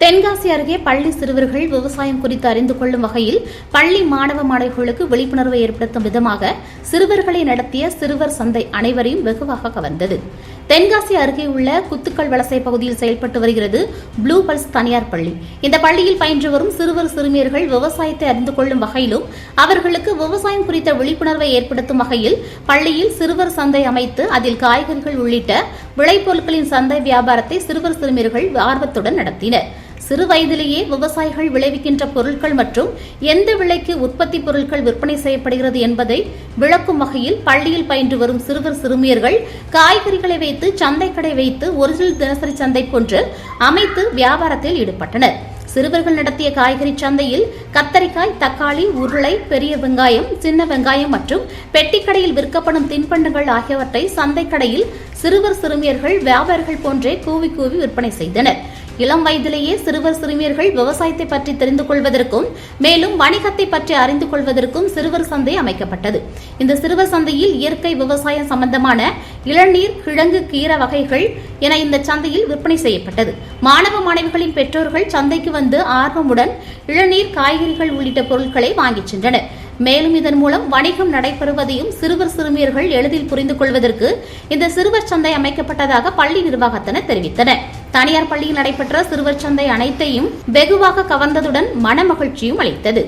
தென்காசி அருகே பள்ளி சிறுவர்கள் விவசாயம் குறித்து அறிந்து கொள்ளும் வகையில் பள்ளி மாணவ மாணவிகளுக்கு விழிப்புணர்வை ஏற்படுத்தும் விதமாக சிறுவர்களை நடத்திய சிறுவர் சந்தை அனைவரையும் வெகுவாக கவர்ந்தது. தென்காசி அருகே உள்ள குத்துக்கல் வலசை பகுதியில் செயல்பட்டு வருகிறது ப்ளூ பல்ஸ் தனியார் பள்ளி. இந்த பள்ளியில் பயின்று வரும் சிறுவர் சிறுமியர்கள் விவசாயத்தை அறிந்து கொள்ளும் வகையிலும் அவர்களுக்கு விவசாயம் குறித்த விழிப்புணர்வை ஏற்படுத்தும் வகையில் பள்ளியில் சிறுவர் சந்தை அமைத்து அதில் காய்கறிகள் உள்ளிட்ட விளைபொருட்களின் சந்தை வியாபாரத்தை சிறுவர் சிறுமியர்கள் ஆர்வத்துடன் நடத்தினர். சிறு வயதிலேயே விவசாயிகள் விளைவிக்கின்ற பொருட்கள் மற்றும் எந்த விலைக்கு உற்பத்தி பொருட்கள் விற்பனை செய்யப்படுகிறது என்பதை விளக்கும் வகையில் பள்ளியில் பயின்று வரும் சிறுவர் சிறுமியர்கள் காய்கறிகளை வைத்து சந்தை கடை வைத்து ஒரிஜினல் தினசரி சந்தை போன்று அமைத்து வியாபாரத்தில் ஈடுபட்டனர். சிறுவர்கள் நடத்திய காய்கறி சந்தையில் கத்தரிக்காய், தக்காளி, உருளை, பெரிய வெங்காயம், சின்ன வெங்காயம் மற்றும் பெட்டிக்கடையில் விற்கப்படும் தின்பண்டங்கள் ஆகியவற்றை சந்தை கடையில் சிறுவர் சிறுமியர்கள் வியாபாரிகள் போன்றே கூவி கூவி விற்பனை செய்தனர். இளம் வயதிலேயே சிறுவர் சிறுமியர்கள் விவசாயத்தை பற்றி தெரிந்து கொள்வதற்கும் மேலும் வணிகத்தை பற்றி அறிந்து கொள்வதற்கும் சிறுவர் சந்தை அமைக்கப்பட்டது. இந்த சிறுவர் சந்தையில் இயற்கை விவசாயம் சம்பந்தமான இளநீர், கிழங்கு, கீரை வகைகள் என இந்த சந்தையில் விற்பனை செய்யப்பட்டது. மாணவ மாணவிகளின் பெற்றோர்கள் சந்தைக்கு வந்து ஆர்வமுடன் இளநீர், காய்கறிகள் உள்ளிட்ட பொருட்களை வாங்கிச் சென்றனர். மேலும் இதன் மூலம் வணிகம் நடைபெறுவதையும் சிறுவர் சிறுமியர்கள் எளிதில் புரிந்து கொள்வதற்கு இந்த சிறுவர் சந்தை அமைக்கப்பட்டதாக பள்ளி நிர்வாகத்தினர் தெரிவித்தனர். தனியார் பள்ளியில் நடைபெற்ற சிறுவர் சந்தை அனைத்தையும் வெகுவாக கவர்ந்ததுடன் மனமகிழ்ச்சியும் அளித்தது.